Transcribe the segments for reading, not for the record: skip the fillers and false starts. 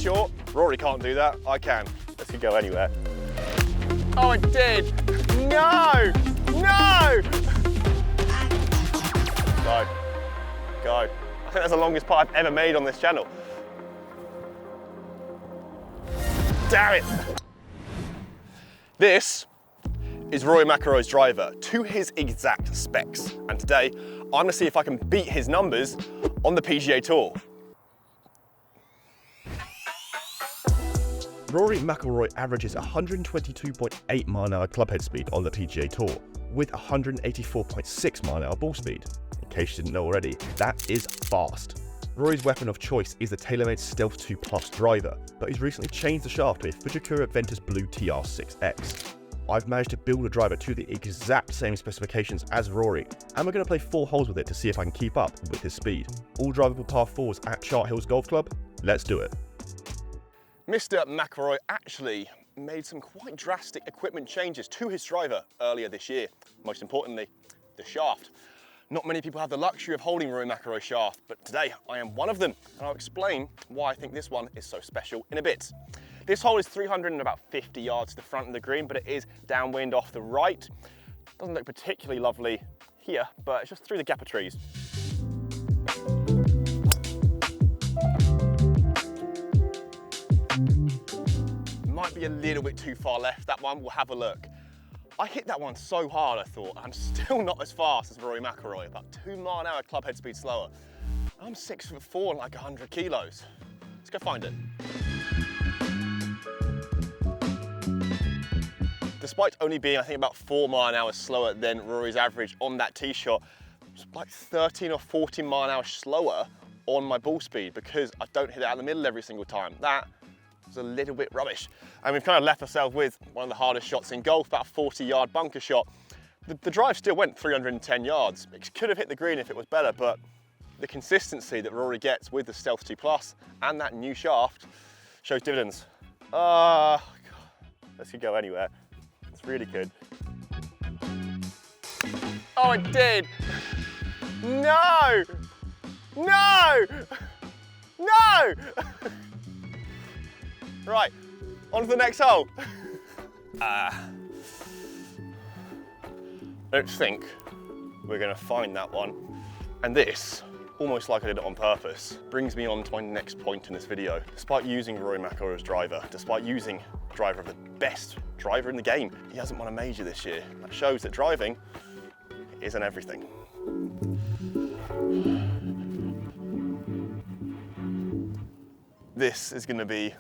short. Rory can't do that. I can. This could go anywhere. Oh, it did. No! No! Go. Go. I think that's the longest putt I've ever made on this channel. Damn it! This is Rory Mcilroy's driver to his exact specs. And today, I'm gonna see if I can beat his numbers on the PGA Tour. Rory Mcilroy averages 122.8 mile/hour clubhead speed on the PGA Tour, with 184.6 mile/hour ball speed. In case you didn't know already, that is fast. Rory's weapon of choice is the TaylorMade Stealth 2 Plus driver, but he's recently changed the shaft to a Fujikura Ventus Blue TR6X. I've managed to build a driver to the exact same specifications as Rory, and we're going to play 4 holes with it to see if I can keep up with his speed. All drivable par 4s at Chart Hills Golf Club. Let's do it. Mr. Mcilroy actually made some quite drastic equipment changes to his driver earlier this year. Most importantly, the shaft. Not many people have the luxury of holding Rory Mcilroy's shaft, but today I am one of them, and I'll explain why I think this one is so special in a bit. This hole is 350 yards to the front of the green, but it is downwind off the right. Doesn't look particularly lovely here, but it's just through the gap of trees. Might be a little bit too far left, that one. We'll have a look. I hit that one so hard, I thought. I'm still not as fast as Rory Mcilroy, about 2 mile/hour clubhead speed slower. I'm 6'4" and like 100 kilos. Let's go find it. Despite only being, I think, about 4 mile/hour slower than Rory's average on that tee shot, it's like 13 or 14 mile/hour slower on my ball speed because I don't hit it out of the middle every single time. That was a little bit rubbish. And we've kind of left ourselves with one of the hardest shots in golf, about a 40-yard bunker shot. The drive still went 310 yards. It could have hit the green if it was better, but the consistency that Rory gets with the Stealth 2 Plus and that new shaft shows dividends. God, this could go anywhere. It's really good. Oh, it did! No! No! No! Right, on to the next hole. I don't think we're gonna find that one. And this, almost like I did it on purpose, brings me on to my next point in this video. Despite using Rory Mcilroy's driver, despite using the driver of the best driver in the game, he hasn't won a major this year. That shows that driving isn't everything. This is gonna be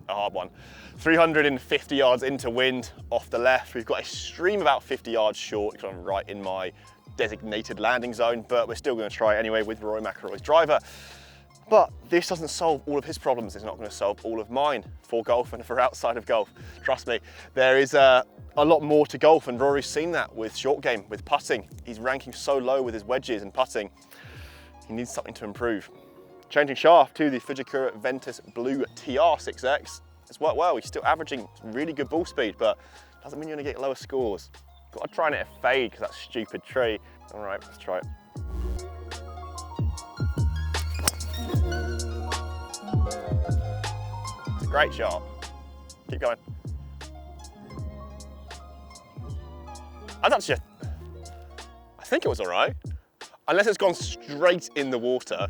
a hard one. 350 yards into wind off the left. We've got a stream about 50 yards short, kind of right in my designated landing zone, but we're still going to try it anyway with Rory Mcilroy's driver. But this doesn't solve all of his problems. It's not going to solve all of mine for golf and for outside of golf. Trust me, there is a lot more to golf, and Rory's seen that with short game, with putting. He's ranking so low with his wedges and putting. He needs something to improve. Changing shaft to the Fujikura Ventus Blue TR6X. It's worked well. He's still averaging really good ball speed, but doesn't mean you're gonna get lower scores. Got to try and hit a fade because that stupid tree. All right, let's try it. It's a great shot. Keep going. I think it was all right. Unless it's gone straight in the water.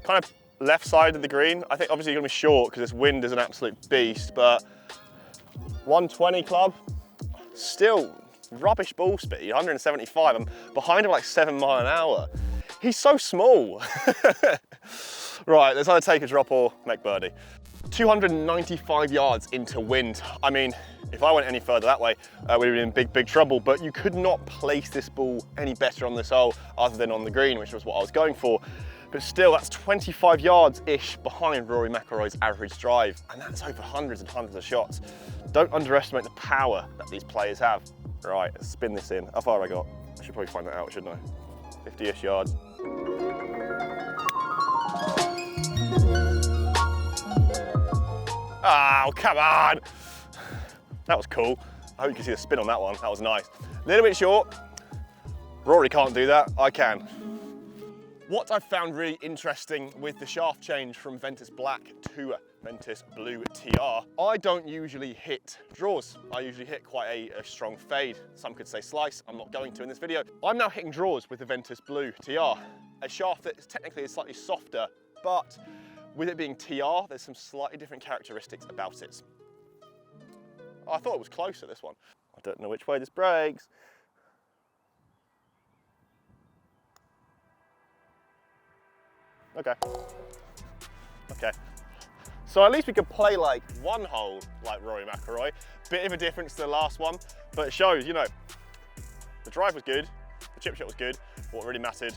Kind of left side of the green. I think obviously you're gonna be short because this wind is an absolute beast, but 120 club, still rubbish ball speed, 175. I'm behind him like 7 mile/hour. He's so small. Right, let's either take a drop or make birdie. 295 yards into wind. I mean, if I went any further that way, we'd be in big trouble, but you could not place this ball any better on this hole other than on the green, which was what I was going for. But still, that's 25 yards-ish behind Rory Mcilroy's average drive, and that's over hundreds and hundreds of shots. Don't underestimate the power that these players have. Right, let's spin this in. How far have I got? I should probably find that out, shouldn't I? 50-ish yards. Oh, come on! That was cool. I hope you can see the spin on that one. That was nice. A little bit short. Rory can't do that. I can. What I've found really interesting with the shaft change from Ventus Black to Ventus Blue TR, I don't usually hit draws. I usually hit quite a strong fade. Some could say slice, I'm not going to in this video. I'm now hitting draws with the Ventus Blue TR, a shaft that is technically slightly softer, but with it being TR, there's some slightly different characteristics about it. I thought it was closer, this one. I don't know which way this breaks. Okay. Okay. So at least we could play like one hole like Rory Mcilroy. Bit of a difference to the last one, but it shows, you know, the drive was good, the chip shot was good. What really mattered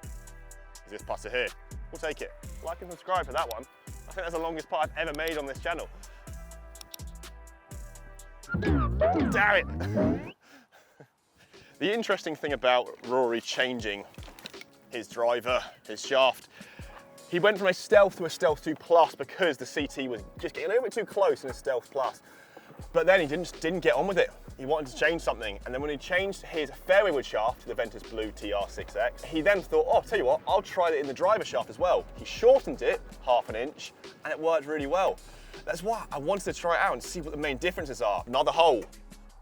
is this putter here. We'll take it. Like and subscribe for that one. I think that's the longest putt I've ever made on this channel. Damn it! The interesting thing about Rory changing his driver, his shaft, he went from a Stealth to a Stealth 2 Plus because the CT was just getting a little bit too close in a Stealth Plus. But then he didn't get on with it. He wanted to change something. And then when he changed his fairway wood shaft to the Ventus Blue TR6X, he then thought, oh, I'll tell you what, I'll try it in the driver shaft as well. He shortened it ½ an inch and it worked really well. That's why I wanted to try it out and see what the main differences are. Another hole.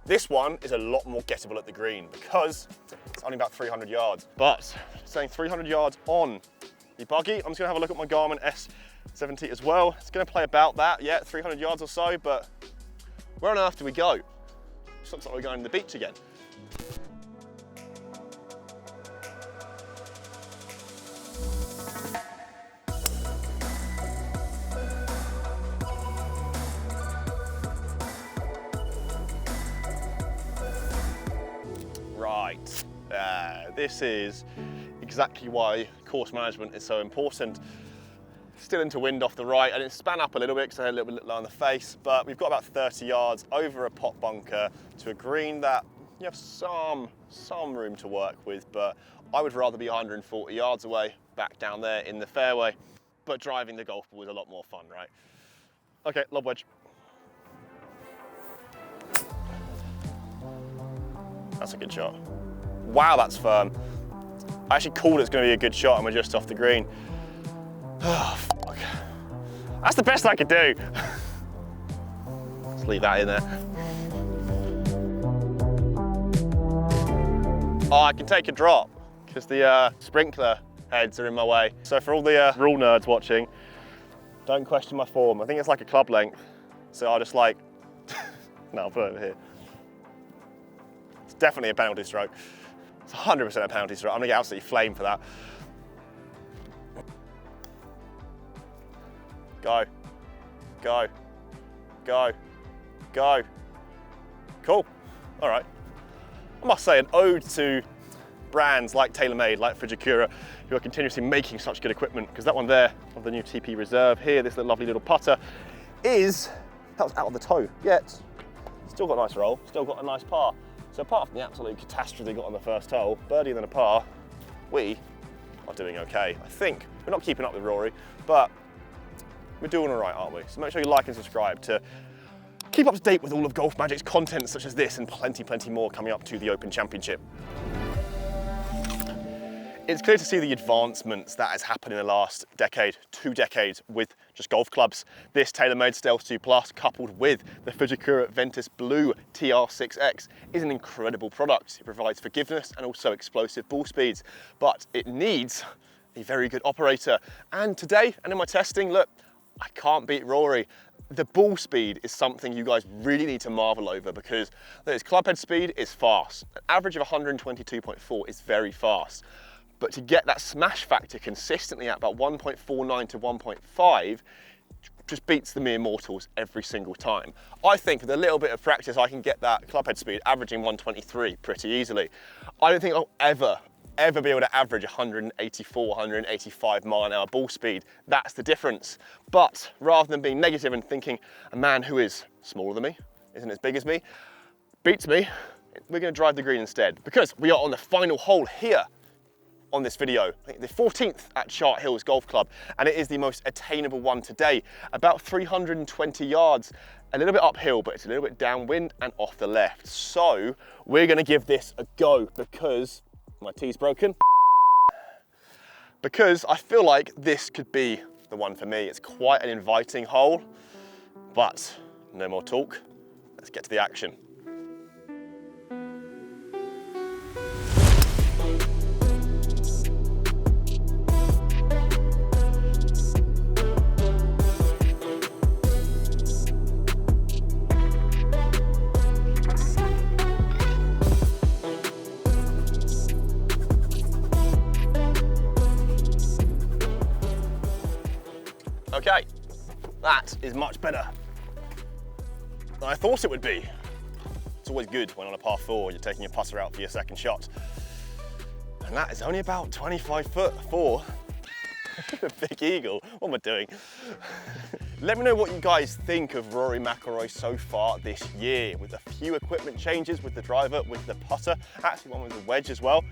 This one is a lot more gettable at the green because it's only about 300 yards. But saying 300 yards on the buggy, I'm just gonna have a look at my Garmin S70 as well. It's gonna play about that, yeah, 300 yards or so, but where on earth do we go? It looks like we're going to the beach again. Right, this is exactly why course management is so important. Still into wind off the right, and it span up a little bit because I had a little bit low on the face, but we've got about 30 yards over a pot bunker to a green that you have some room to work with, but I would rather be 140 yards away, back down there in the fairway, but driving the golf ball is a lot more fun, right? Okay, lob wedge. That's a good shot. Wow, that's firm. I actually called it's going to be a good shot and we're just off the green. Oh, fuck. That's the best I could do. Let's leave that in there. Oh, I can take a drop because the sprinkler heads are in my way. So for all the rule nerds watching, don't question my form. I think it's like a club length. So I'll just like, no, I'll put it over here. It's definitely a penalty stroke. It's 100% a penalty stroke. I'm gonna get absolutely flamed for that. Go, go, go, go. Cool, all right. I must say an ode to brands like TaylorMade, like Fujikura, who are continuously making such good equipment, because that one there, of the new TP Reserve here, this lovely little putter, that was out of the toe, yet still got a nice roll, still got a nice par. So apart from the absolute catastrophe they got on the first hole, birdie and then a par, we are doing okay. I think we're not keeping up with Rory, but we're doing all right, aren't we? So make sure you like and subscribe to keep up to date with all of Golf Magic's content such as this and plenty more coming up to the Open Championship. It's clear to see the advancements that has happened in the last decade, 2 decades with just golf clubs. This TaylorMade Stealth 2 Plus coupled with the Fujikura Ventus Blue TR6X is an incredible product. It provides forgiveness and also explosive ball speeds, but it needs a very good operator. And today, and in my testing, look, I can't beat Rory. The ball speed is something you guys really need to marvel over because his clubhead speed is fast. An average of 122.4 is very fast. But to get that smash factor consistently at about 1.49 to 1.5 just beats the mere mortals every single time. I think with a little bit of practice, I can get that clubhead speed averaging 123 pretty easily. I don't think I'll ever be able to average 184, 185 mile-an-hour ball speed. That's the difference. But rather than being negative and thinking a man who is smaller than me, isn't as big as me, beats me, we're gonna drive the green instead because we are on the final hole here on this video, I think the 14th at Chart Hills Golf Club, and it is the most attainable one today. About 320 yards, a little bit uphill, but it's a little bit downwind and off the left. So we're gonna give this a go because my tee's broken. because I feel like this could be the one for me. It's quite an inviting hole, but no more talk. Let's get to the action. Okay, that is much better than I thought it would be. It's always good when on a par 4 you're taking your putter out for your second shot. And that is only about 25 foot for a big eagle. What am I doing? Let me know what you guys think of Rory Mcilroy so far this year, with a few equipment changes with the driver, with the putter, actually one with the wedge as well.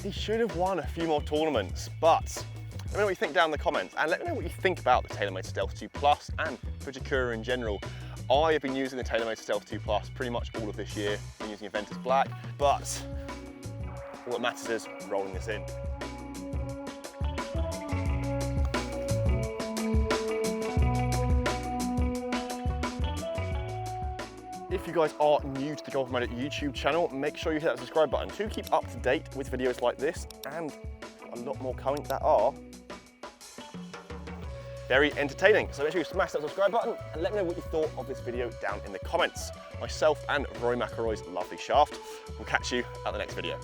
He should have won a few more tournaments, but let me know what you think down in the comments, and let me know what you think about the TaylorMade Stealth 2 Plus and Fujikura in general. I have been using the TaylorMade Stealth 2 Plus pretty much all of this year. I've been using Aventus Black, but all that matters is rolling this in. If you guys are new to the Golf Mode YouTube channel, make sure you hit that subscribe button to keep up to date with videos like this, and a lot more coming that are very entertaining. So make sure you smash that subscribe button and let me know what you thought of this video down in the comments. Myself and Rory Mcilroy's lovely shaft. We'll catch you at the next video.